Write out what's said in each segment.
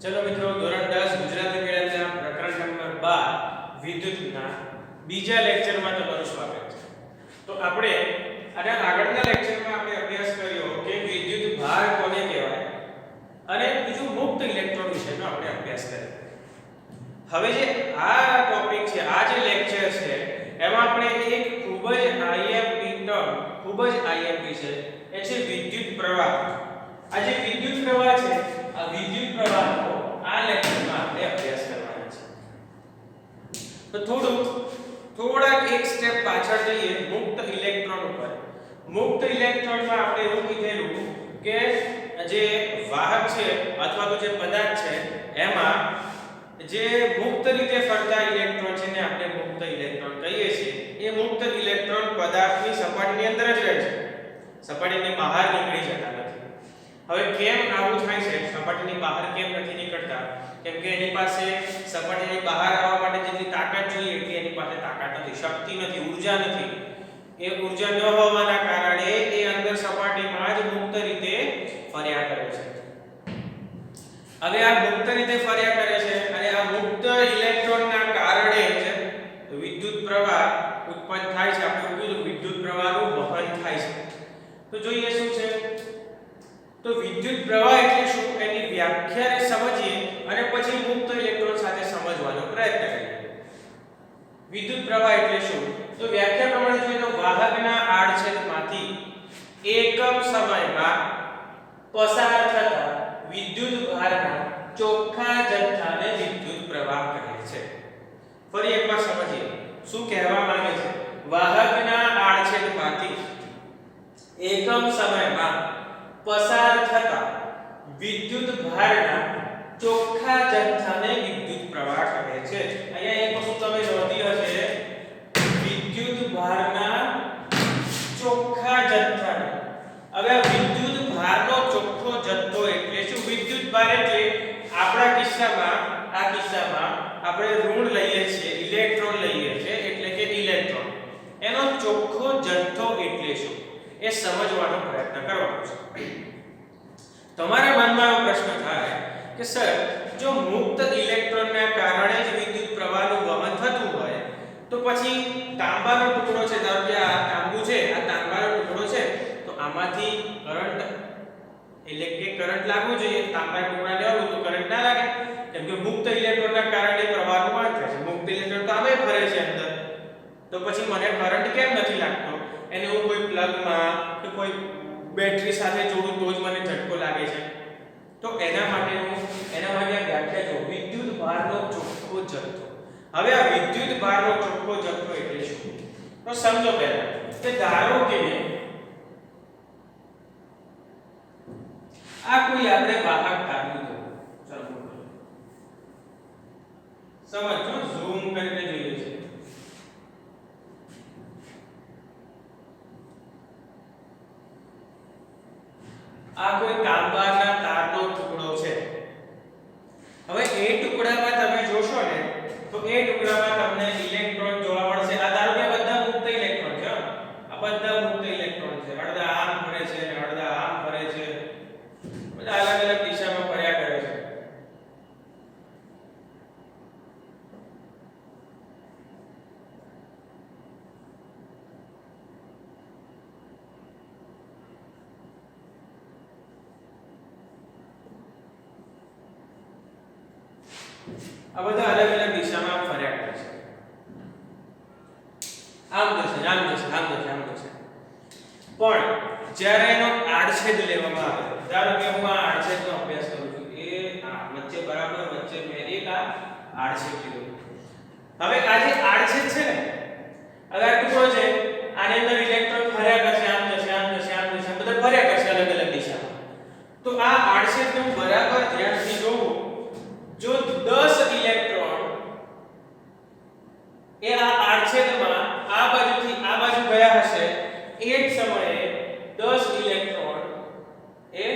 ચલો મિત્રો, ધોરણ 10 ગુજરાતી મીડિયમના પ્રકરણ નંબર 12 વિદ્યુતના બીજા લેક્ચરમાં તમારું સ્વાગત છે. તો આપણે આના આગળના લેક્ચરમાં આપણે અભ્યાસ કર્યો કે વિદ્યુત ભાર કોને કહેવાય અને બીજું મુક્ત ઇલેક્ટ્રોન વિશેનો આપણે અભ્યાસ કર્યો. હવે જે આ ટોપિક છે, આ જે લેક્ચર છે, એમાં આપણે એક ખૂબ જ આઈએમપી ટર્મ, ખૂબ જ આઈએમપી છે, એ છે વિદ્યુત પ્રવાહ. આ જે વિદ્યુત પ્રવાહ છે, આ વિદ્યુત પ્રવાહનો આ લેક્ચરમાં આપણે અભ્યાસ કરવાનો છે. તો થોડાક એક સ્ટેપ પાછળ જઈએ મુક્ત ઇલેક્ટ્રોન ઉપર. મુક્ત ઇલેક્ટ્રોનમાં આપણે એવું કીધેલું કે જે વાહક છે અથવા તો જે પદાર્થ છે એમાં જે મુક્ત રીતે ફરતા ઇલેક્ટ્રોન છે ને આપણે મુક્ત ઇલેક્ટ્રોન કહીએ છીએ. એ મુક્ત ઇલેક્ટ્રોન પદાર્થની સપાટીની અંદર જ રહે છે, સપાટીની બહાર નીકળી જતા નથી. હવે કેમ આવું થાય છે? સપાટીની બહાર કેમ નથી નીકળતા? કેમ કે એની પાસે સપાટીની બહાર આવવા માટે જેટલી તાકાત જોઈએ એટલી એની પાસે તાકાત નથી, શક્તિ નથી, ઊર્જા નથી. એ ઊર્જા ન હોવાના કારણે એ અંદર સપાટીમાં જ મુક્ત રીતે ફર્યા કરે છે. હવે આ મુક્ત રીતે ફર્યા કરે છે અને આ મુક્ત ઇલેક્ટ્રોનના કારણે જ વિદ્યુત પ્રવાહ ઉત્પન્ન થાય છે. આપણે કીધું વિદ્યુત પ્રવાહનું વહન થાય છે. તો જોઈએ શું છે. તો વિદ્યુત પ્રવાહ એટલે શું એની વ્યાખ્યાને સમજીએ અને પછી મુક્ત ઇલેક્ટ્રોન સાથે સમજવાનો પ્રયત્ન કરીએ. વિદ્યુત પ્રવાહ એટલે શું? તો વ્યાખ્યા પ્રમાણે જોઈએ તો વાહકના આડછેદમાંથી એકમ સમયમાં પસાર થતા વિદ્યુત ભારના ચોખ્ખા જથ્થાને વિદ્યુત પ્રવાહ કહે છે. ફરી એકવાર સમજીએ શું કહેવા માંગે છે. વાહકના આડછેદમાંથી એકમ સમયમાં પસાર થતા વિદ્યુત ભારના ચોખ્ખા જથ્થાને વિદ્યુત પ્રવાહ કહે છે. અહીંયા એક વસ્તુ તમે નોંધી હશે, વિદ્યુત ભારના ચોખ્ખા જથ્થાને. હવે આ વિદ્યુત ભારનો ચોખ્ખો જથ્થો એટલે શું? વિદ્યુત ભાર એટલે આપણા કિસ્સામાં, આ કિસ્સામાં આપણે ઋણ લઈએ છીએ, ઇલેક્ટ્રોન લઈએ છીએ, એટલે કે ઇલેક્ટ્રોન. એનો ચોખ્ખો જથ્થો એટલે શું એ સમજવાનો પ્રયત્ન કરવાનો છે. તમારા મનમાં એવો પ્રશ્ન થાય કે સર, જો મુક્ત ઇલેક્ટ્રોનના કારણે જ વિદ્યુત પ્રવાહનું વહન થતું હોય તો પછી તાંબાનો ટુકડો છે, ધારો કે આ તાંબુ છે, આ તાંબાનો ટુકડો છે, તો આમાંથી કરંટ, ઇલેક્ટ્રિક કરંટ લાગવો જોઈએ. તાંબાના ટુકડાને લેવું તો કરંટ ના લાગે, કેમ કે મુક્ત ઇલેક્ટ્રોનના કારણે પ્રવાહનું વહન થાય છે. મુક્ત ઇલેક્ટ્રોન તો આમે ફરે છે અંદર, તો પછી મને કરંટ કેમ નથી લાગતો? એને હું કોઈ પ્લગમાં કે કોઈ બેટરી સાથે જોડું તો જ મને ઝટકો લાગે છે. તો એના માટે વ્યાખ્યા જો વિદ્યુત ભારનો ચોખ્ખો જથ્થો. હવે આ વિદ્યુત ભારનો ચોખ્ખો જથ્થો એટલે શું? તો સમજો પહેલા કે ધારો કે આ કોઈ આપણે વાહક કાઢી દો. ચલો સમજો, ઝૂમ કરીને જોઈએ છે. આ કોઈ તાંબાના તારનો ટુકડો છે. હવે એ ટુકડામાં તમે જોશો ને તો એ ટુકડામાં તમને ઇલેક્ટ્રોન જોવા મળશે. આ ધારો કે બધા મુક્ત ઇલેક્ટ્રોન છે. આ બધા મુક્ત ઇલેક્ટ્રોન છે. અડધા આમ ફરે છે અને અડધા આમ ફરે છે. બધા અલગ અલગ દિશામાં ફર્યા કરે છે. આ બધા અલગ અલગ દિશામાં ફર્યા કરે છે. આમ જશે, આમ જશે, આમ જશે, આમ જશે. પણ જ્યારે એનો આડછેદ લેવામાં આવે, ધારો કે હું આ આડછેદનો અભ્યાસ કરું છું, એ આ વચ્ચે બરાબર વચ્ચે મેં એક આ આડછેદ લીધો. હવે આ જે આડછેદ છે ને, હવે આ ટુકડો છે, આની અંદર ઇલેક્ટ્રોન ફર્યા કરશે, આમ જશે, આમ જશે, આમ જશે, બધા ફર્યા કરશે અલગ અલગ દિશામાં. તો આ આડછેદને હું બરાબર ધ્યાનથી જોઉં, જો 10 ઇલેક્ટ્રોન એ આ આડછેદમાં આ બાજુથી આ બાજુ ગયા હશે, એ જ સમયે 10 ઇલેક્ટ્રોન એ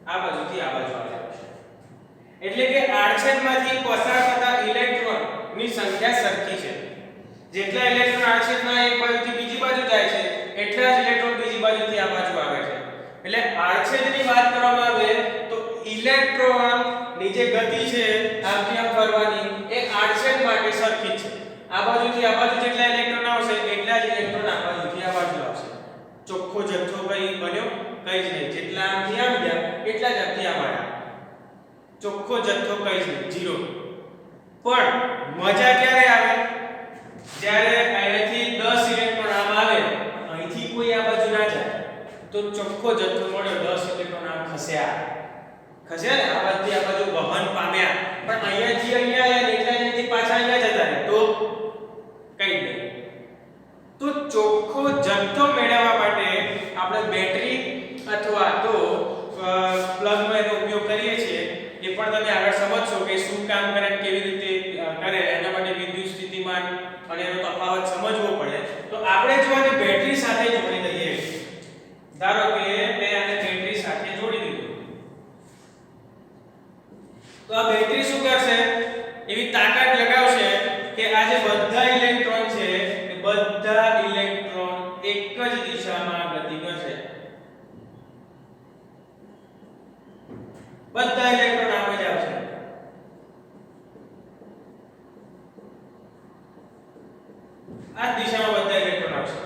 આ બાજુથી આ બાજુ આવ્યા હશે. એટલે કે આડછેદમાંથી પસાર થતા ઇલેક્ટ્રોનની સંખ્યા સરખી છે. જેટલા ઇલેક્ટ્રોન આડછેદમાં એક બાજુથી બીજી બાજુ જાય છે, એટલા જ ઇલેક્ટ્રોન બીજી બાજુથી આ બાજુ આવે છે. એટલે આડછેદની વાત કરવામાં આવે તો ઇલેક્ટ્રોન ની જે ગતિ છે આમથી આમ ફરવાની એ આડછેદ માટે સરખી જ છે. આ બાજુથી આ બાજુ જેટલા ઇલેક્ટ્રોન આવશે એટલા જ ઇલેક્ટ્રોન આ બાજુથી આ બાજુ આવશે. ચોખ્ખો જથ્થો કઈ બન્યો? કઈ જ નહીં. જેટલા આમથી આમ ગયા એટલા જ આમથી આમ આવ્યા. ચોખ્ખો જથ્થો કઈ જ નહીં, 0. પણ મજા ક્યારે આવે? જ્યારે અહીંથી 10 ઇલેક્ટ્રોન આમ આવે, અહીંથી કોઈ આ બાજુ ના જાય તો ચોખ્ખો જથ્થો મળ્યો. 10 ઇલેક્ટ્રોન આમ ખસ્યા ને આ બાજુથી આ બાજુ વહન પામ્યા, પણ અહીંયાથી અહીંયા આયા એટલે અહીંયાથી પાછા અહીંયા જતા રહે તો કઈ નહીં. તો ચોખ્ખો જથ્થો મેળવવા માટે આપણે બેટરી અથવા તો પ્લગનો એનો ઉપયોગ કરીએ છીએ. એ પણ તમે આગળ સમજશો કે શું કામ કરે, કેવી રીતે કરે, એના માટે વિદ્યુત સ્થિતિમાન અને એનો તફાવત સમજવો પડે. તો આપણે જો આને બેટરી સાથે જોડી દઈએ, ધારો કે મેં આને બેટરી સાથે જોડી દીધું, તો આ બેટરી શું કરશે? એવી તાકાત લગાવશે કે આ જે બધા ઇલેક્ટ્રોન છે એ બધા ઇલેક્ટ્રોન એક જ દિશામાં ગતિ કરશે. બધા ઇલેક્ટ્રોન આમ જ આવશે. આ દિશામાં બધા ઇલેક્ટ્રોન આવશે.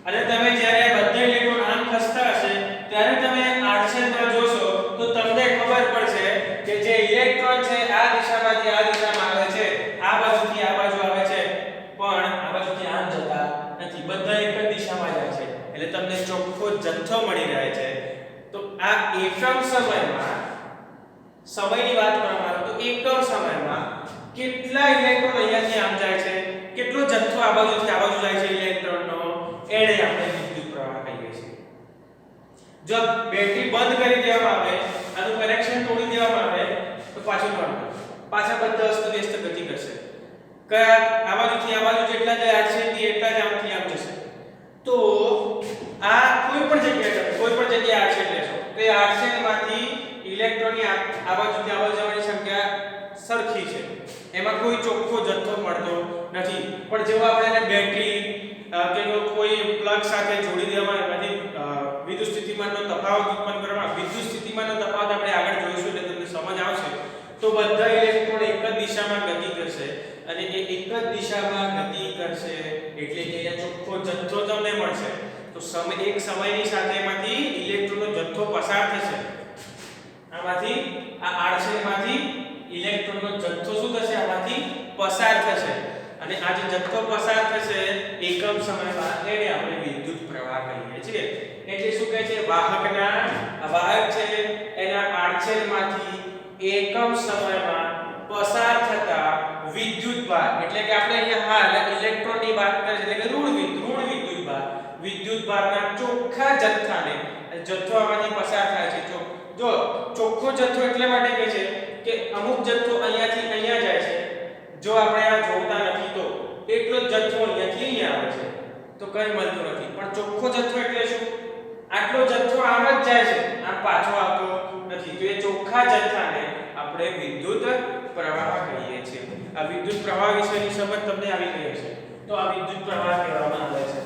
અને તમે જ્યારે બધા ઇલેક્ટ્રોન આમ ખસતા હશે ત્યારે તમે આડછેદમાં જોશો તો તમને ખબર પડશે કે જે ઇલેક્ટ્રોન છે આ દિશામાંથી આ દિશામાં આવે છે, આ બાજુથી આ બાજુ આવે છે, પણ આ બાજુથી આમ જતા નથી. બધા એક જ દિશામાં જાય છે. એટલે તમને ચોખ્ખો જથ્થો મળી રહે છે. તો આ એકમ સમયમાં, સમયની વાત કરવામાં આવે તો એકમ સમયમાં કેટલા ઇલેક્ટ્રોન અહીંયાથી આમ જાય છે, કેટલો જથ્થો આ બાજુથી આ બાજુ જાય છે ઇલેક્ટ્રોનનો, એને આપણે વિદ્યુત પ્રવાહ કહીએ છીએ. જો બેટરી બંધ કરી દેવામાં આવે, આનું કનેક્શન તોડી દેવામાં આવે તો પાછું નોર્મલ, પાછા બધા અસ્તવ્યસ્ત ગતિ કરશે. કયા આ બાજુથી આ બાજુ જેટલા જાય છે એટલા જ આમથી આમ જશે. તો આ કોઈ પણ જગ્યાએ આડછેદ લેશો તો એ આડછેદમાંથી ઇલેક્ટ્રોનની આ બાજુથી આ બાજુ જવાની સંખ્યા સરખી છે. એમાં કોઈ ચોખ્ખો જથ્થો મળતો નથી. પણ જેવો આપણે એને બેટરી કે કોઈ પ્લગ સાથે જોડી દેવામાં આવે, વિદ્યુત સ્થિતિમાનનો તફાવત ઉત્પન્ન કરવામાં, વિદ્યુત સ્થિતિમાનનો તફાવત આપણે આગળ જોઈશું એટલે તમને સમજ આવશે. તો બધા ઇલેક્ટ્રોન એક જ દિશામાં ગતિ કરશે અને એ એક જ દિશામાં ગતિ કરશે એટલે કે અહીંયા ચોખ્ખો જથ્થો તમને મળશે. તો એક સમયની સાથે એમાંથી ઇલેક્ટ્રોનનો જથ્થો પસાર થશે. આમાંથી આ આડછેદમાંથી ઇલેક્ટ્રોનનો જથ્થો શું થશે? આમાંથી પસાર થશે. અને આ જે જથ્થો પસાર થશે એકમ સમયમાં એને આપણે વિદ્યુત પ્રવાહ કહીએ છીએ. એટલે શું કહે છે? વાહકના વાહક છે એના આડછેદમાંથી એકમ સમયમાં પસાર થતા વિદ્યુતભાર, એટલે કે આપણે અહીંયા હાલ ઇલેક્ટ્રોનની વાત કરીએ એટલે કે ઋણ વિદ્યુતભાર, વિદ્યુતભારના ચોખ્ખા જથ્થાને, જથ્થો આમાંથી પસાર થાય છે. જો ચોખ્ખો જથ્થો એટલે માટે કહે છે કે અમુક જથ્થો અહીંયાથી અહીંયા જાય છે, જો આપણે આ જોડતા નથી તો એટલો જ જથ્થો અહીંયાથી અહીંયા આવે છે તો કંઈ મળતું નથી. પણ ચોખ્ખો જથ્થો એટલે શું? આટલો જથ્થો આમ જ જાય છે, આમ પાછો આવતો નથી. તો એ ચોખ્ખા જથ્થાને આપણે વિદ્યુત પ્રવાહ કહીએ છીએ. આ વિદ્યુત પ્રવાહ વિશેની સમજ તમને આવી ગઈ હશે. તો આ વિદ્યુત પ્રવાહ કહેવામાં આવે છે.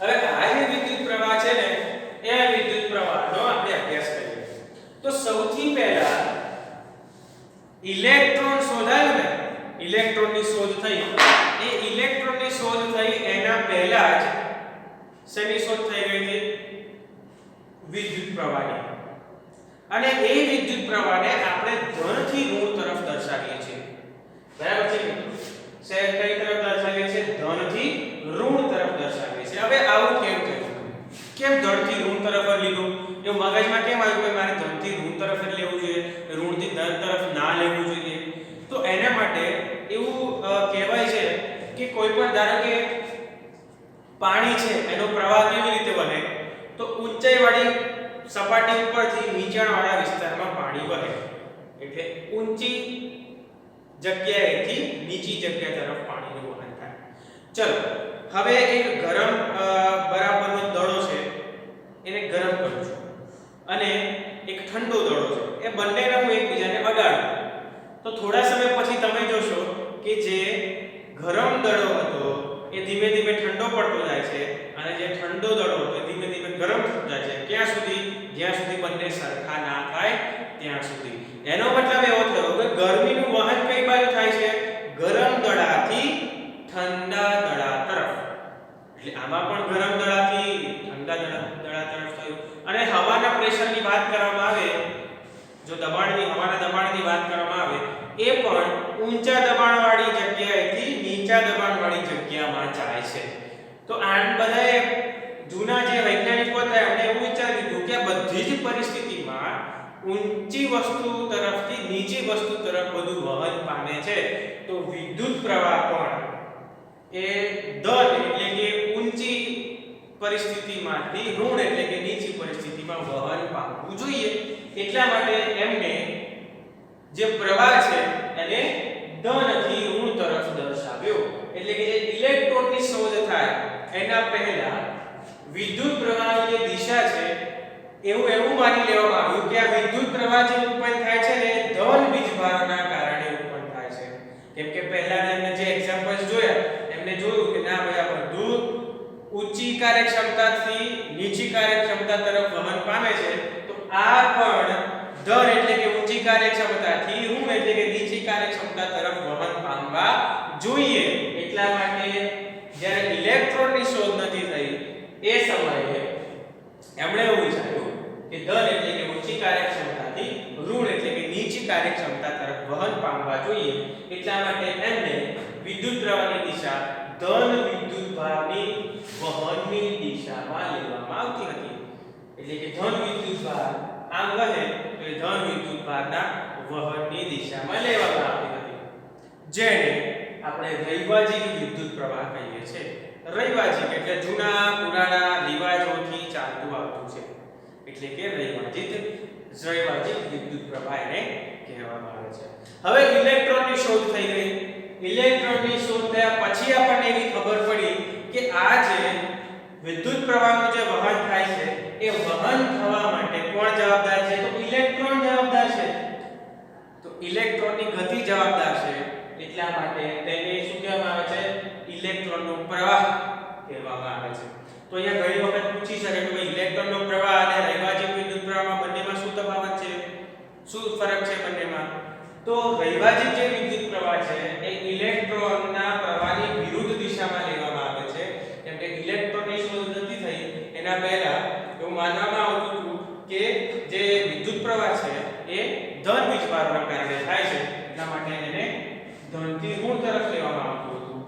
હવે આ જે વિદ્યુત પ્રવાહ છે ને એ વિદ્યુત પ્રવાહનો આપણે અભ્યાસ કરીએ. તો સૌથી પહેલા ઇલેક્ટ્રોન શોધાયો ને, ઇલેક્ટ્રોનની શોધ થઈ. એ ઇલેક્ટ્રોનની શોધ થઈ એના પહેલા જ શેની શોધ થઈ ગઈ હતી? વિદ્યુત પ્રવાહની. અને એ વિદ્યુત પ્રવાહને આપણે ધનથી ઋણ તરફ દર્શાવીએ છીએ. બરાબર છે મિત્રો? કઈ તરફ દર્શાવીએ છીએ? ધનથી ઋણ તરફ દર્શાવીએ છીએ. હવે આવું કેમ થયું? કેમ ધનથી ઋણ તરફ લીધું? એ મગજમાં કેમ આવ્યું કે મારે ધનથી ઋણ તરફ જ લેવું જોઈએ, ઋણથી ધન તરફ ના લેવું જોઈએ? તો એના માટે એવું કહેવાય છે કે કોઈ પણ ધારો કે પાણી છે એનો પ્રવાહ કેવી રીતે વહે? તો ઊંચાઈવાળી સપાટી ઉપરથી નીચાણવાળા વિસ્તારમાં પાણી વહે. એટલે ઊંચી જગ્યાએથી નીચી જગ્યા તરફ પાણીનું વહન થાય. ચલો હવે એક ગરમ બરાબરનો દડો છે, એને ગરમ કરું છું, અને એક ઠંડો દડો છે, એ બંનેને હું એકબીજાને અડાડું તો થોડા સમય પછી તમે જોશો કે જે ગરમ દડો હતો એ ધીમે ધીમે ઠંડો પડતો જાય છે અને જે ઠંડો દડો હતો ધીમે ધીમે ગરમ થતો જાય છે. ક્યાં સુધી? જ્યાં સુધી બંને સરખા ના થાય ત્યાં સુધી. એનો મતલબ એવો થયો કે ગરમીનું વહન કઈ બાજુ થાય છે? ગરમ દડાથી ઠંડા દડા તરફ. એટલે આમાં પણ ગરમ દડાથી ઠંડા દડા તરફ થયું. અને હવાના પ્રેશરની વાત કરવામાં આવે, જો હવાના દબાણની વાત કરવામાં આવે, એ પણ ઊંચા દબાણવાળી જગ્યાએથી નીચા દબાણવાળી જગ્યામાં જાય છે. તો આ બધાએ જૂના જે વૈજ્ઞાનિકો હતા એમણે એવું વિચાર્યું હતું કે બધી જ પરિસ્થિતિમાં ઊંચી વસ્તુ તરફથી નીચી વસ્તુ તરફ બધું વહન પામે છે. તો વિદ્યુત પ્રવાહ પણ એ ધન એટલે કે ઊંચી પરિસ્થિતિમાંથી ઋણ એટલે કે નીચી પરિસ્થિતિમાં વહન પામવું જોઈએ. એટલા માટે એમને જે પ્રવાહ છે એને ધનથી ઋણ તરફ દર્શાવ્યો. એટલે કે જે ઇલેક્ટ્રોનની શોધ થાય એના પહેલા વિદ્યુત પ્રવાહની જે દિશા છે એવું માની લેવામાં આવ્યું કે આ વિદ્યુત પ્રવાહ જે ઉત્પન્ન થાય છે ને ધન વીજભારના કારણે ઉત્પન્ન થાય છે. કેમ કે પહેલા એમને જે એક્ઝામ્પલ્સ જોયા એમને જોયું કે ના ભાઈ આ બધું ઊંચી કાર્યક્ષમતાથી નીચી કાર્યક્ષમતા તરફ વહન પામે છે. તો આ પણ ધન એટલે કે ઊંચી કાર્યક્ષમતાથી ઋણ એટલે કે નીચી કાર્યક્ષમતા તરફ વહન પામવા જોઈએ. એટલા માટે જ્યારે ઇલેક્ટ્રોનની શોધ નથી થઈ એ સમયે એમણે એવું વિચાર્યું કે ધન એટલે કે ઊંચી કાર્યક્ષમતાથી ઋણ એટલે કે નીચી કાર્યક્ષમતા તરફ વહન પામવા જોઈએ. એટલા માટે એમને વિદ્યુત પ્રવાહની દિશા ધન વિદ્યુતભારની વહનની દિશામાં લેવામાં આવતી હતી. એટલે કે ધન વિદ્યુતભાર આમ કહે તો એ ધન વિદ્યુતભારના વહનની દિશામાં લેવામાં આવતી હતી, જેને આપણે રૈવાજિક વિદ્યુત પ્રવાહ કહીએ છીએ. રૈવાજિક એટલે જૂના પુરાણા રિવાજોથી ચાલતું આવતું છે. એટલે કે રૈવાજિક વિદ્યુત પ્રવાહ એને કહેવામાં આવે છે. હવે ઇલેક્ટ્રોનની શોધ થઈ ગઈ. ઇલેક્ટ્રોનની શોધ થયા પછી આપણને એવી ખબર પડી કે આ જે વિદ્યુત પ્રવાહનું જે વહન થાય છે એ વહન થવા માટે કોણ જવાબદાર છે? તો ઇલેક્ટ્રોન જવાબદાર છે. તો ઇલેક્ટ્રોનની ગતિ જવાબદાર છે. એટલા માટે તેને શું કહેવામાં આવે છે? ઇલેક્ટ્રોનનો પ્રવાહ કહેવામાં આવે છે. તો અહીંયા ઘણી વખત પૂછી શકે કે ઇલેક્ટ્રોનનો પ્રવાહ અને રૈવાજિક વિદ્યુત પ્રવાહમાં બંનેમાં શું તફાવત છે, શું ફરક છે બંનેમાં? તો રૈવાજિક જે વિદ્યુત પ્રવાહ છે એ ઇલેક્ટ્રોનના પ્રવાહની વિરુદ્ધ દિશામાં લેવામાં આવે છે. કેમ કે ઇલેક્ટ્રોનની શોધ નથી થઈ એના પહેલા એવું માનવામાં આવતું હતું કે જે વિદ્યુત પ્રવાહ છે એ ધન વીજભારના કારણે થાય છે. એટલા માટે એને ધનથી ઋણ તરફ લેવામાં આવતું હતું.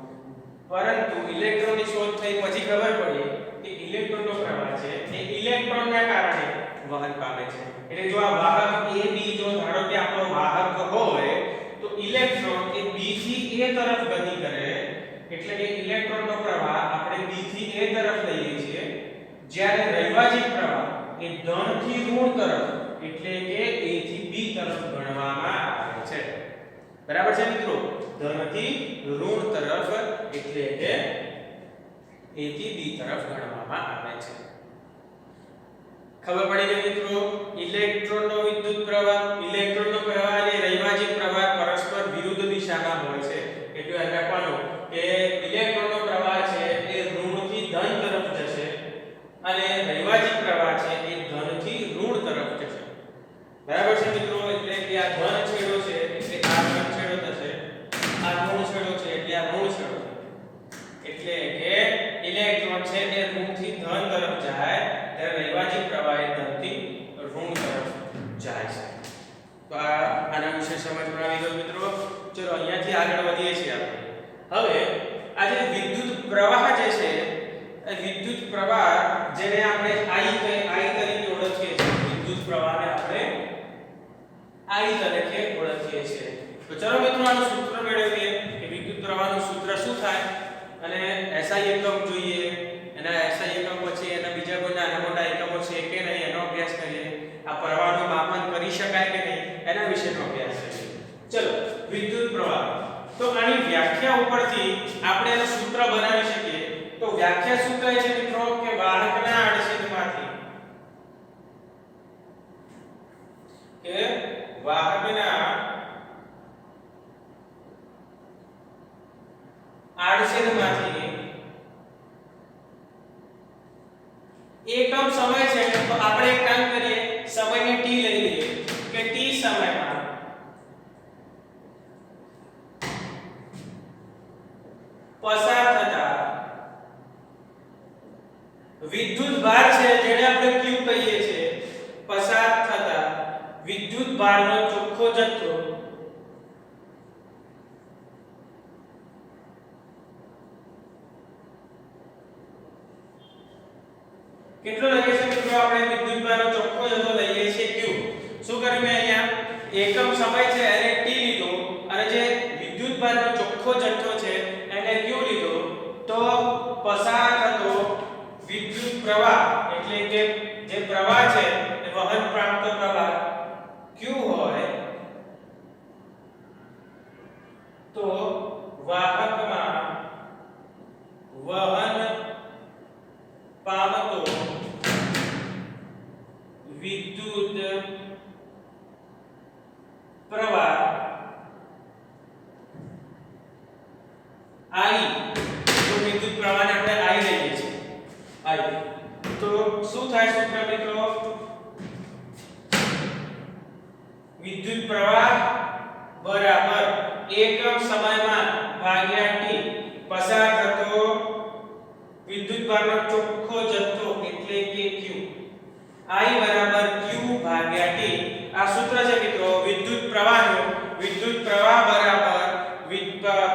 પરંતુ ઇલેક્ટ્રોનની શોધ થઈ પછી ખબર પડી કે ઇલેક્ટ્રોનનો પ્રવાહ છે એ ઇલેક્ટ્રોનના કારણે વહન પામે છે. એટલે જો આ વાહક A B જો ધારો કે આપણો વાહક હોય તો ઇલેક્ટ્રોન એ B થી A તરફ ગતિ કરે. એટલે કે ઇલેક્ટ્રોનનો પ્રવાહ આપણે B થી A તરફ લઈએ છીએ, જ્યારે રૈવાજિક પ્રવાહ એ ધન થી ઋણ તરફ એટલે કે A થી B તરફ ગણવામાં આવે છે. બરાબર છે મિત્રો? ધનથી ઋણ તરફ એટલે કે A થી B તરફ ગણવામાં આવે છે. ખબર પડી ગઈ મિત્રો? ઇલેક્ટ્રોનનો વિદ્યુત પ્રવાહ, ઇલેક્ટ્રોનનો પ્રવાહ અને રૈવાજિક પ્રવાહ પરસ્પર વિરુદ્ધ દિશામાં હોય છે. એટલે યાદ રાખવાનું કે ઇલેક્ટ્રોનનો પ્રવાહ છે એ ઋણથી ધન તરફ જશે અને રૈવાજિક પ્રવાહ છે એ ધનથી ઋણ તરફ જશે. બરાબર છે મિત્રો? એટલે કે આ ધન છેડો છે એટલે આ ધન છેડો થશે, આ ઋણ છેડો છે એટલે આ ઋણ છેડો. એટલે કે ઇલેક્ટ્રોન છે એ ઋણથી ધન તરફ જાય ત્યારે રૈવાજિક પ્રવાહ એ ધનથી ઋણ તરફ જાય છે. તો આના વિશે સમજ પડી ગઈ મિત્રો? ચલો અહીંયાથી આગળ વધીએ છીએ આપણે. હવે આ જે વિદ્યુત પ્રવાહ જે છે એ વિદ્યુત પ્રવાહ જેને આપણે I તરીકે ઓળખીએ છીએ, વિદ્યુત પ્રવાહને આપણે I તરીકે ઓળખીએ છીએ. તો ચલો મિત્રો આનું સૂત્ર મેળવીએ કે વિદ્યુત પ્રવાહનું સૂત્ર શું થાય અને SI એકમ જોઈએ. એના SI એકમ પછી એના બીજા કોઈ નાના મોટા એકમો છે કે નહીં એનો અભ્યાસ કરીએ. આ પ્રવાહનું માપન કરી શકાય કે નહીં એના વિશેનો અભ્યાસ કરીએ. ચલો વિદ્યુત પ્રવાહ. તો આની વ્યાખ્યા ઉપરથી આપણે એનું સૂત્ર બનાવી શકીએ. તો વ્યાખ્યા શું કહે છે મિત્રો? કે વાહકના આડછેદમાંથી એકમ સમય છે તો આપણે એક કામ કરીએ, સમયને t લઈ લઈએ કે t સમયમાં પસાર થતા વિદ્યુત ભાર છે જેને આપણે Q કહીએ છીએ, પસાર થતા વિદ્યુત ભારનો ચોખ્ખો જથ્થો કેટલો લઈએ છે મિત્રો? આપણે વિદ્યુત ભારનો ચોખ્ખો જથ્થો લઈએ છીએ Q. શું કર્યું મેં અહીંયા? એકમ સમય છે એને T લીધો અને જે વિદ્યુત ભારનો ચોખ્ખો જથ્થો છે એને Q લીધો. તો પસાર થતો વિદ્યુત પ્રવાહ એટલે કે જે પ્રવાહ છે એ વહન પ્રાપ્ત પ્રવાહ Q હોય તો વાહકમાં વહન પામતો વિદ્યુત પ્રવાહ I, તો વિદ્યુત પ્રવાહને આપણે I લઈએ છીએ, I. તો શું થાય સૂત્ર મિત્રો? વિદ્યુત પ્રવાહ બરાબર એકમ સમયમાં ભાગ્યા T પસાર થતો વિદ્યુત ભારનો ચોખ્ખો જથ્થો એટલે કે Q. I બરાબર Q ભાગ્યા T. આ સૂત્ર છે મિત્રો વિદ્યુત પ્રવાહનું. વિદ્યુત પ્રવાહ બરાબર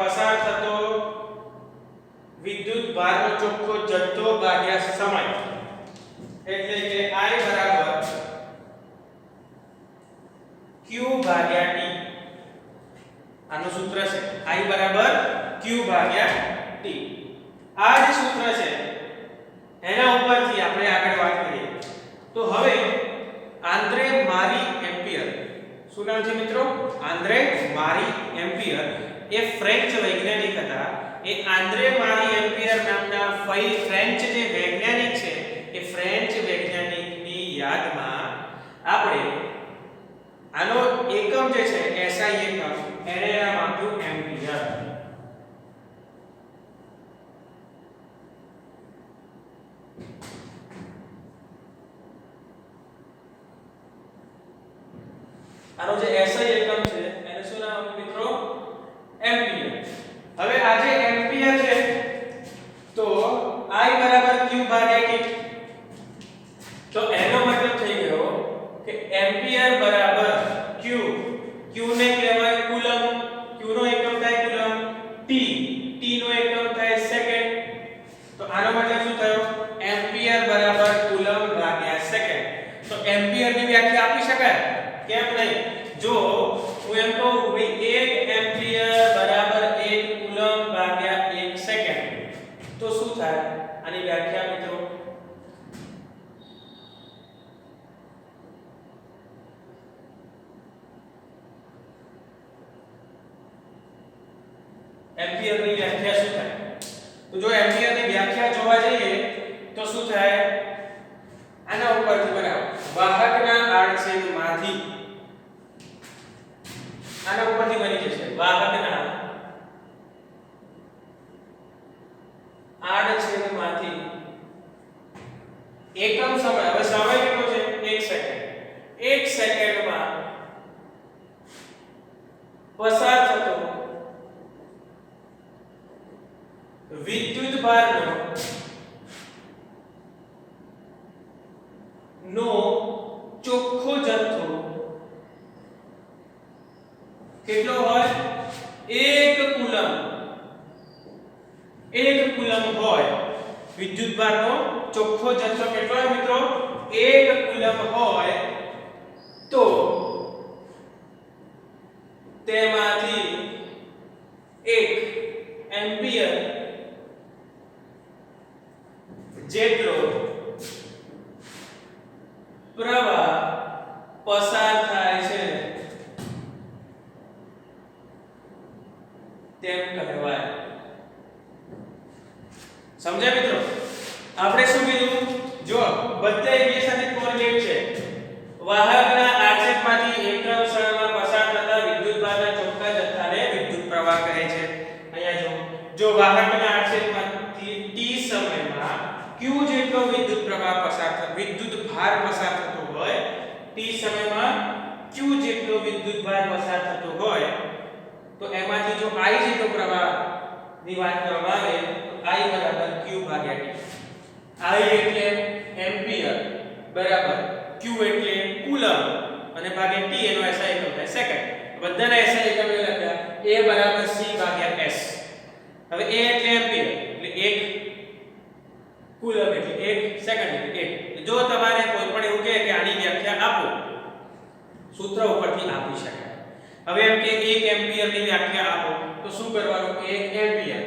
પસાર થતો વિદ્યુત ભારનો ચોખ્ખો જથ્થો ભાગ્યા સમય એટલે કે I બરાબર Q ભાગ્યા T. આનું સૂત્ર છે I બરાબર Q ભાગ્યા T. આ જે સૂત્ર છે એના ઉપરથી આપણે આગળ વાત કરીએ તો હવે આંદ્રે મારી એમ્પિયર, શું નામ છે મિત્રો? આંદ્રે મારી એમ્પિયર એ ફ્રેન્ચ વૈજ્ઞાનિક હતા. એ આંદ્રે મારી એમ્પિયર નામના ફ્રેન્ચ જે વૈજ્ઞાનિક છે એ ફ્રેન્ચ વૈજ્ઞાનિકની યાદમાં આપણે આનો એકમ જે છે SI એકમ એને નામ આપ્યું એમ્પિયર. આનો જે SI એકમ છે એને શું નામ આપ્યું મિત્રો? એમ્પિયર. હવે આ જે એમ્પિયર છે તો I બરાબર Q ભાગ્યા T. તો એનો મતલબ થઈ ગયો કે એમ્પિયર બરાબર Q. Q ને કહેવાય કુલમ. Q નો એકમ થાય કુલમ. T નો એકમ થાય સેકન્ડ. તો આનો મતલબ શું થયો? એમ્પિયર બરાબર કુલમ ભાગ્યા સેકન્ડ. તો એમ્પિયર ની વ્યાખ્યા આપી શકાય? કેમ નહીં? જો હું એમ કહું કે 1 એમ્પિયર બરાબર 1 કુલમ ભાગ્યા 1 સેકન્ડ તો શું થાય? આની વ્યાખ્યા મિત્રો એમ્પિયર ની વ્યાખ્યા શું થાય? તો જો એમ્પિયર ની વ્યાખ્યા જોવા જઈએ તો શું થાય? આના ઉપરથી બરાબર વાહકના આડછેદમાંથી આના ઉપરથી બની જશે વાહકના આડછેદમાંથી એકમ સમય. હવે સમય કેટલો છે? 1 સેકન્ડ. 1 સેકન્ડમાં પસાર થતો વિદ્યુત ભારનો ચોખ્ખો જથ્થો કેટલો હોય? 1 કુલમ. 1 કુલમ હોય. વિદ્યુત ભારનો ચોખ્ખો જથ્થો કેટલો હોય મિત્રો? 1 કુલમ હોય તો તેમાંથી 1 એમ્પિયર જેટલો પ્રવાહ પસાર થાય છે તેમ કહેવાય. સમજાય મિત્રો? આપણે શું કીધું? જો બધા એકબીજા સાથે કોરિલેટ છે. વાહકના આડછેદમાંથી એકમ સમયમાં પસાર થતા વિદ્યુતભારના ચોખ્ખા જથ્થાને વિદ્યુત પ્રવાહ કહે છે. અહીંયા જો વાહકના આડછેદમાંથી t સમયમાં q જેટલો વિદ્યુત પ્રવાહ પસાર થતો વિદ્યુત ભાર પસાર થતો હોય, t સમયમાં q જેટલો વિદ્યુત ભાર પસાર થતો હોય તો એમાંથી જો I જેટલો પ્રવાહ ની વાત કરવામાં આવે ભાગ્યા t. I એટલે એમ્પિયર બરાબર q એટલે કુલમ અને ભાગ્યા t એનો SI એકમ થાય સેકન્ડ. બધાના SI એકમ લખ્યા a બરાબર c ભાગ્યા s. હવે a એટલે એમ્પિયર એટલે 1 કુલમ એટલે 1 સેકન્ડ એટલે 1. જો તમારે કોઈ પણ એવું કહે કે આની વ્યાખ્યા આપો સૂત્ર ઉપરથી આપી શકાય. હવે એમ કે 1 એમ્પિયર ની વ્યાખ્યા આપો તો શું કરવાનું 1 એમ્પિયર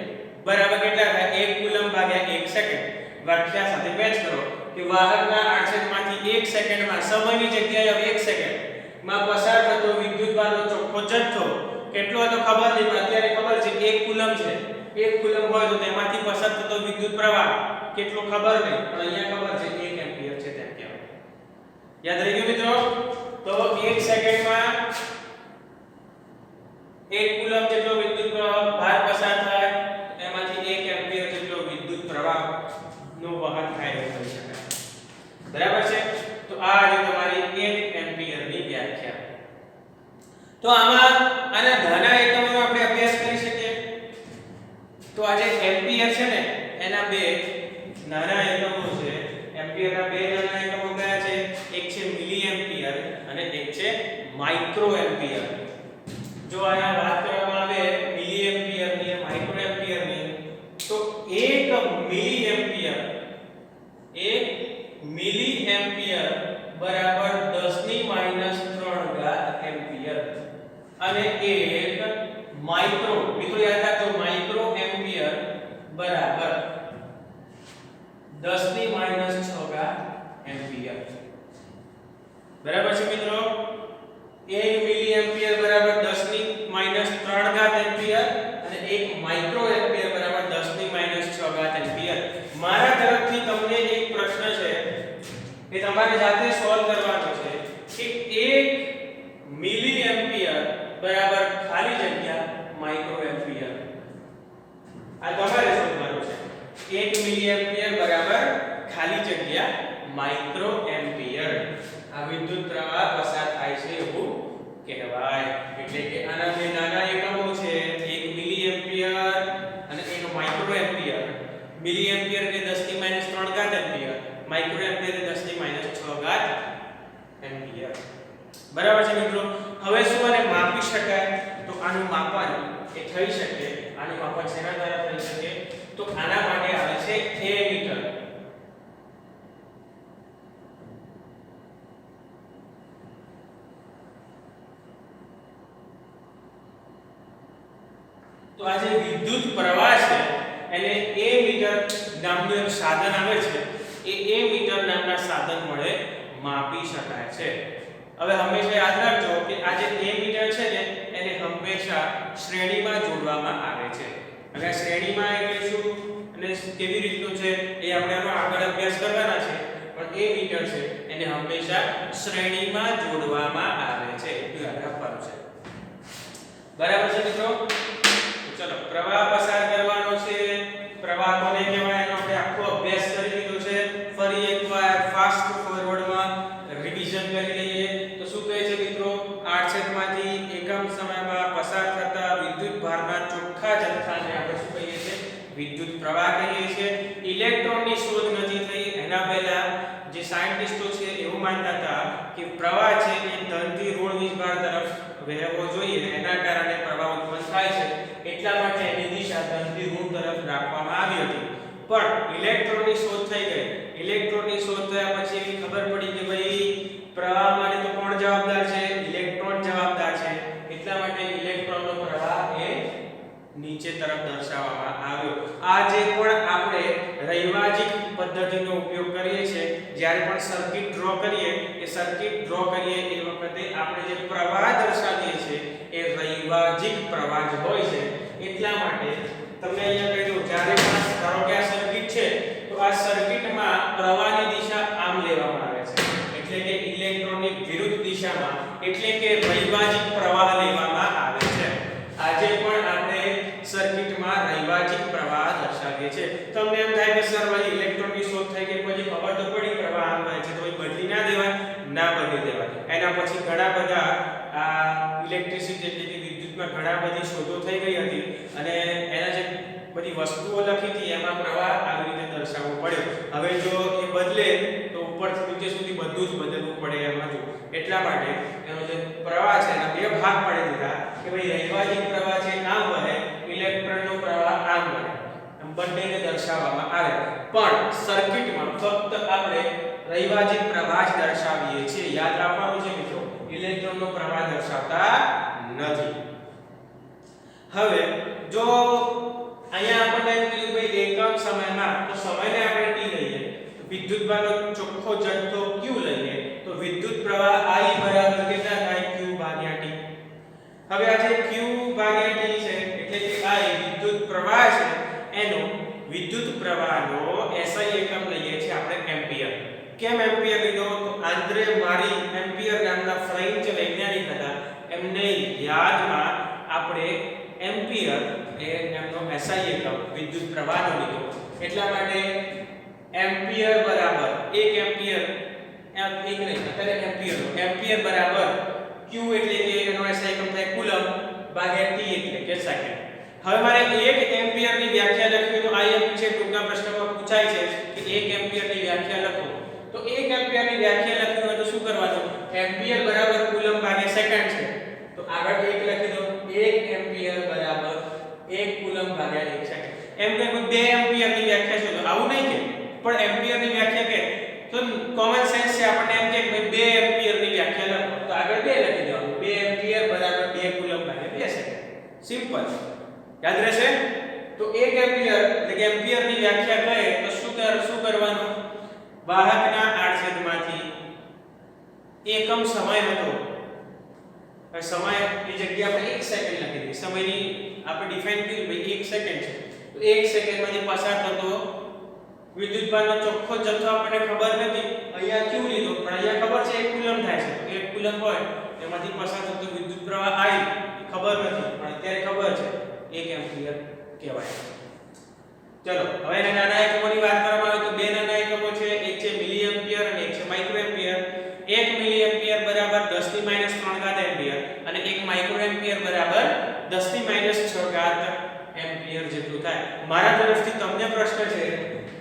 બરાબર કેટલા થાય 1 કુલમ ભાગ્યા 1 સેકન્ડ. વ્યાખ્યા સાથે મેચ કરો કે વાહકના આડછેદમાંથી 1 સેકન્ડમાં સમયની જગ્યાએ હવે 1 સેકન્ડ માં પસાર થતો વિદ્યુતભારનો ચોખ્ખો જથ્થો કેટલો હતો ખબર નહીં પણ અત્યારે ખબર છે 1 કુલમ છે. 1 કુલમ હોય તો તેમાંથી પસાર થતો વિદ્યુત પ્રવાહ કેટલો ખબર નહીં પણ અહીંયા ખબર છે 1 એમ્પિયર છે તેમ કહેવાય. યાદ રહી ગયું મિત્રો? તો 1 સેકન્ડમાં 1 કુલમ જેટલો વિદ્યુત પ્રવાહ ભાર પસાર થાય એમાંથી 1 એમ્પિયર જેટલો વિદ્યુત પ્રવાહ નું વહન થાય એવું કહી શકાય. બરાબર છે? તો આ જે તમારી 1 એમ્પિયર ની વ્યાખ્યા. તો આમાં આના ઘણા એકમોનો આપણે અભ્યાસ કરી શકીએ. તો આ જે એમ્પિયર છે ને એના બે નાના એકમો છે. એમ્પિયરના બે નાના એકમો કયા છે? એક છે મિલી એમ્પિયર અને એક છે માઇક્રો એમ્પિયર. જો આયા વાત કરવામાં આવે મિલી એમ્પિયર ની અને માઇક્રો એમ્પિયર ની તો 1 મિલી એમ્પિયર 1 મિલી એમ્પિયર બરાબર 10 ની -3 ઘાત એમ્પિયર અને 1 માઇક્રો મિત્રો યાદ રાખજો માઇક્રો એમ્પિયર બરાબર 10 ની -6 ઘાત એમ્પિયર. બરાબર છે મિત્રો? 1 મિલી એમ્પિયર બરાબર 10 ની -3 ઘાત એમ્પિયર અને 1 માઇક્રો એમ્પિયર બરાબર 10 ની -6 ઘાત એમ્પિયર. મારા તરફથી તમને એક પ્રશ્ન છે કે તમારે જાતે સોલ્વ કરવાનો છે કે 1 મિલી એમ્પિયર બરાબર ખાલી જગ્યા માઇક્રો એમ્પિયર. આ તમારે શોધવાનું છે. 1 મિલી એમ્પિયર બરાબર ખાલી જગ્યા માઇક્રો એમ્પિયર આ વિદ્યુત પ્રવાહ પસાર થાય છે એવું કહેવાય. એટલે કે આના બે નાના એકમો છે 1 મિલી એમ્પિયર અને 1 માઇક્રો એમ્પિયર. મિલી એમ્પિયર એટલે 10 ની -3 ઘાત એમ્પિયર, માઇક્રો એમ્પિયર એટલે 10 ની -6 ઘાત એમ્પિયર. બરાબર છે મિત્રો? હવે શું આને માપી શકાય? તો આનું માપન એ થઈ શકે. આનું માપન શેના દ્વારા થઈ શકે? તો આના માટે આવે છે એમીટર. તો આ જે વિદ્યુત પ્રવાહ છે એને એમીટર નામનું એક સાધન આવે છે. એ એમીટર નામના સાધન વડે માપી શકાય છે. હવે હંમેશા યાદ રાખજો કે આ જે એમીટર છે ને એને હંમેશા શ્રેણીમાં જોડવામાં આવે છે. હવે શ્રેણીમાં એટલે શું અને કેવી રીતનું છે એ આપણે આનો આગળ અભ્યાસ કરવાના છે. પણ એમીટર છે એને હંમેશા શ્રેણીમાં જોડવામાં આવે છે. એટલું યાદ રાખવાનું છે. બરાબર છે મિત્રો? ચલો પ્રવાહ પસાર કરવાનો છે. પ્રવાહ કોને કહેવાય એનો આપણે આખો અભ્યાસ કરી લીધો છે. ફરી એકવાર ફાસ્ટ ફોરવર્ડમાં રિવિઝન કરી લઈએ. તો શું કહે છે મિત્રો? આડછેદમાંથી એકમ સમયમાં પસાર થતા વિદ્યુત ભારના ચોખ્ખા જથ્થાને આપણે શું કહીએ છીએ? વિદ્યુત પ્રવાહ કહીએ છીએ. ઇલેક્ટ્રોનની શોધ નથી થઈ એના પહેલા જે સાયન્ટિસ્ટો છે એવું માનતા હતા કે પ્રવાહ છે એ ધનથી ઋણ વીજભાર તરફ વહેવો જોઈએ. એના કારણે પ્રવાહ ઉત્પન્ન થાય છે. એટલા માટે એની દિશા ધનથી ઋણ તરફ રાખવામાં આવી હતી. પણ ઇલેક્ટ્રોનની શોધ થઈ ગઈ. ઇલેક્ટ્રોનની શોધ થયા પછી એવી ખબર પડી કે ભાઈ પ્રવાહ માટે તો કોણ જવાબદાર છે? ઇલેક્ટ્રોન જવાબદાર છે. એટલા માટે ઇલેક્ટ્રોનનો પ્રવાહ એ નીચે તરફ દર્શાવવામાં આવ્યો. આ જે પણ આપણે રૈવાજિક પદ્ધતિનો ઉપયોગ કરીએ છીએ જ્યારે પણ સર્કિટ ડ્રો કરીએ એ સર્કિટ ડ્રો કરીએ એ વખતે આપણે જે પ્રવાહ દર્શાવીએ છીએ એ રૈવાજિક પ્રવાહ જ હોય છે. એટલા માટે તમને અહીંયા કહી દઉં જ્યારે પણ ધારો કે આ સર્કિટ છે તો આ સર્કિટમાં પ્રવાહની દિશા આમ લેવામાં આવે છે. એટલે કે ઇલેક્ટ્રોનની વિરુદ્ધ દિશામાં એટલે કે રૈવાજિક પ્રવાહ લેવામાં આવે છે. આજે પણ આપણે સર્કિટમાં રૈવાજિક પ્રવાહ દર્શાવીએ છીએ. તમને એમ થાય કે સર ભાઈ ઇલેક્ટ્રોનની શોધ થઈ ગઈ પછી ખબર તો પડી પ્રવાહ આમ વહે છે તો એ બદલી ના દેવાય? ના બદલી દેવાય. એના પછી ઘણા બધા આ ઇલેક્ટ્રિસિટી એટલે કે વિદ્યુતમાં ઘણા બધી શોધો થઈ ગઈ હતી અને એના જે બધી વસ્તુઓ લખી હતી એમાં પ્રવાહ આવી રીતે દર્શાવવો પડ્યો. હવે જો એ બદલે તો ઉપરથી નીચે સુધી બધું જ બદલવું પડે એમ હતું. એટલા માટે એનો જે પ્રવાહ છે એના બે ભાગ પાડી દીધા કે ભાઈ રૈવાહિક પ્રવાહ છે આમ વહે, ઇલેક્ટ્રોનનો પ્રવાહ આમ વહે. એમ બંનેને દર્શાવવામાં આવે. પણ સર્કિટમાં ફક્ત આપણે રૈવાહિક પ્રવાહ જ દર્શાવીએ છીએ. યાદ રાખવાનું છે મિત્રો, ઇલેક્ટ્રોનનો પ્રવાહ દર્શાવતા નથી. હવે જો અહીંયા આપણને એમ કીધું ભાઈ એકમ સમયમાં, તો સમયને આપણે t લઈએ, તો વિદ્યુતભારનો ચોખ્ખો જથ્થો q લઈએ, તો વિદ્યુત પ્રવાહ I બરાબર કેટલા થાય? q ભાગ્યા t. હવે આ જે q ભાગ્યા t છે એટલે કે I વિદ્યુત પ્રવાહ છે એનો વિદ્યુત પ્રવાહનો SI એકમ લઈએ છીએ આપણે એમ્પિયર. કેમ એમ્પિયર લીધો? તો આંદ્રે મારી એમ્પિયર નામના ફ્રેન્ચ વૈજ્ઞાનિક હતા, એમને યાદમાં આપણે એમ્પિયર એ એમનો SI એકમ વિદ્યુત પ્રવાહનો લીધો. એટલા માટે એમ્પિયર બરાબર 1 એમ્પિયર એક નહીં અત્યારે એમ્પિયર બરાબર q એટલે કે એનો SI એકમ થાય કુલમ ભાગ્યા t એટલે કે સેકન્ડ. હવે મારે 1 એમ્પિયર ની વ્યાખ્યા લખવી તો આ એમ છે ટૂંકા પ્રશ્નમાં પૂછાય છે કે 1 એમ્પિયર ની વ્યાખ્યા લખો. તો 1 એમ્પિયર ની વ્યાખ્યા લખવી હોય તો શું કરવાનું? એમ્પિયર બરાબર કુલમ ભાગ્યા સેકન્ડ છે તો આગળ 1 લખી દો. 1 એમ્પિયર બરાબર 1 કુલમ ભાગ્યા 1 સેકન્ડ. એમ કે 2 એમ્પિયર ની વ્યાખ્યા છે તો આવું નહીં કે, પણ એમ્પિયર ની વ્યાખ્યા કે તો કોમન સેન્સ છે આપણને એમ કે 2 એમ્પિયર ની વ્યાખ્યા લખો તો આગળ 2 લખી દેવાનું. 2 એમ્પિયર બરાબર 2 કુલમ ભાગ્યા 2 સેકન્ડ. સિમ્પલ. યાદ રહેશે? તો 1 એમ્પિયર એટલે કે એમ્પિયર ની વ્યાખ્યા કહે તો શું કરવાનું? વાહકના આડછેદમાંથી એકમ સમય હતો, સમય ની જગ્યાએ આપણે 1 સેકન્ડ લખી દઈએ. સમયની આપણે ડિફાઇન કર્યું ભાઈ 1 સેકન્ડ છે તો 1 સેકન્ડમાંથી પસાર થતો વિદ્યુતભારનો ચોખ્ખો જથ્થો આપણને ખબર નથી. અહીંયા q લીધો પણ અહીંયા ખબર છે 1 કુલમ થાય છે તો 1 કુલમ હોય તેમાંથી પસાર થતો વિદ્યુત પ્રવાહ I ખબર નથી પણ અત્યારે ખબર છે 1 એમ્પિયર કહેવાય. ચલો હવે એના નાના એકમોની વાત કરવામાં આવે તો બે નાના એકમો છે, એક છે મિલી એમ્પિયર અને એક છે માઇક્રો એમ્પિયર. 1 મિલી એમ્પિયર બરાબર 10 ની -3 ઘાત એમ્પિયર અને 1 માઇક્રો એમ્પિયર બરાબર 10 ની -6 ઘાત એમ્પિયર જેટલું થાય. મારા તરફથી તમને પ્રશ્ન છે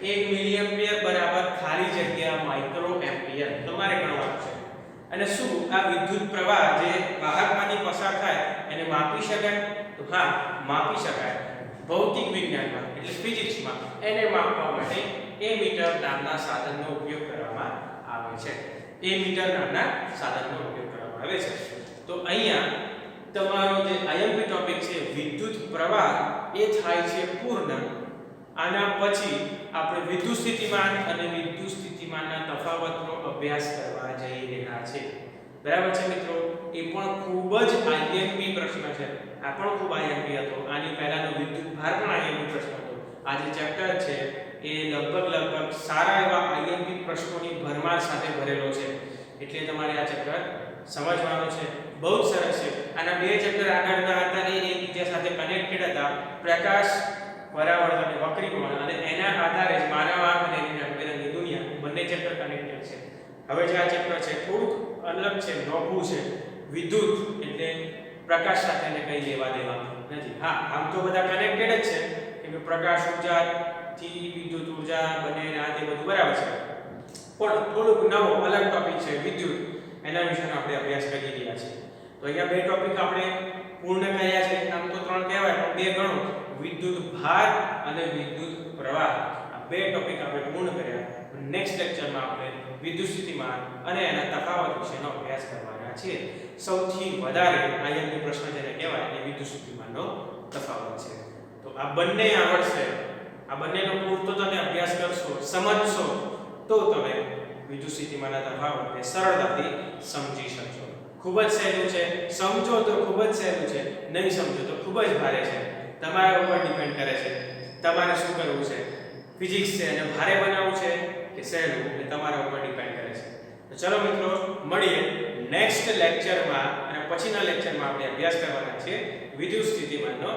1 મિલી એમ્પિયર બરાબર ખાલી જગ્યા માઇક્રો એમ્પિયર તમારે ગણવાનું છે. અને શું આ વિદ્યુત પ્રવાહ જે વાહકમાંથી પસાર થાય એને માપી શકાય? તો હા, માપી શકાય. ભૌતિક વિજ્ઞાનમાં એટલે ફિઝિક્સમાં એને માપવા માટે એમીટર નામના સાધનનો ઉપયોગ કરવામાં આવે છે. એમીટર નામના સાધનનો ઉપયોગ કરવામાં આવે છે. તો અહીંયા તમારો જે આઈએમપી ટોપિક છે વિદ્યુત પ્રવાહ એ થાય છે પૂર્ણ. આના પછી આપણે વિદ્યુત સ્થિતિમાન અને વિદ્યુત સ્થિતિમાનના તફાવતનો અભ્યાસ કરવા જઈ રહ્યા છે. બરાબર છે મિત્રો? એ પણ ખૂબ જ આઈએમપી પ્રશ્ન છે. આ પણ ખૂબ આઈએમપી હતો. આની પહેલાનો વિદ્યુત ભાર પણ આઈએમપી પ્રશ્ન હતો. આ જે ચેપ્ટર છે એ લગભગ સારા એવા આઈએમપી પ્રશ્નોની ભરમાર સાથે ભરેલો છે. એટલે તમારે આ ચેપ્ટર સમજવાનો છે. બહુ જ સરસ છે. આના બે ચેપ્ટર આગળના હતા એ એકબીજા સાથે કનેક્ટેડ હતા. પ્રકાશ, પરાવર્તન અને વક્રીકોણ, અને એના આધારે જ માનવ આંખ અને એની રંગબેરંગી દુનિયા બંને ચેપ્ટર કનેક્ટેડ છે. હવે જે આ ચેપ્ટર છે થોડુંક અલગ છે, નોખું છે. વિદ્યુત એટલે પ્રકાશ સાથે એને કઈ લેવા દેવા નથી. હા, આમ તો બધા કનેક્ટેડ જ છે કેમ કે પ્રકાશ ઉર્જાથી વિદ્યુત ઉર્જા બને આ તે બધું બરાબર છે. પણ થોડુંક નવો અલગ ટોપિક છે વિદ્યુત, એના વિશેનો આપણે અભ્યાસ કરી રહ્યા છીએ. તો અહીંયા બે ટોપિક આપણે પૂર્ણ કર્યા છે. આમ તો 3 કહેવાય પણ 2 ગણો. વિદ્યુત ભાર અને વિદ્યુત પ્રવાહ, આ બે ટોપિક આપણે પૂર્ણ કર્યા. નેક્સ્ટ લેક્ચરમાં આપણે વિદ્યુત સ્થિતિમાન અને એના તફાવત વિશેનો અભ્યાસ કરવાના છીએ. સૌથી વધારે આઈએમપી પ્રશ્ન જેને કહેવાય એ વિદ્યુત સ્થિતિમાનનો તફાવત છે. તો આ બંને આવડશે, આ બંનેનો પૂરતો તમે અભ્યાસ કરશો, સમજશો તો તમે વિદ્યુત સ્થિતિમાનના તફાવતને સરળતાથી સમજી શકશો. ખૂબ જ સહેલું છે. સમજો તો ખૂબ જ સહેલું છે, નહીં સમજો તો ખૂબ જ ભારે છે. તમારા ઉપર ડિપેન્ડ કરે છે તમારે શું કરવું છે. ફિઝિક્સ છે અને ભારે બનાવવું છે કે સહેલું એ તમારા ઉપર ડિપેન્ડ કરે છે. તો ચલો મિત્રો, મળીએ નેક્સ્ટ લેક્ચરમાં અને પછીના લેક્ચરમાં આપણે અભ્યાસ કરવાના છે વિદ્યુત સ્થિતિમાનનો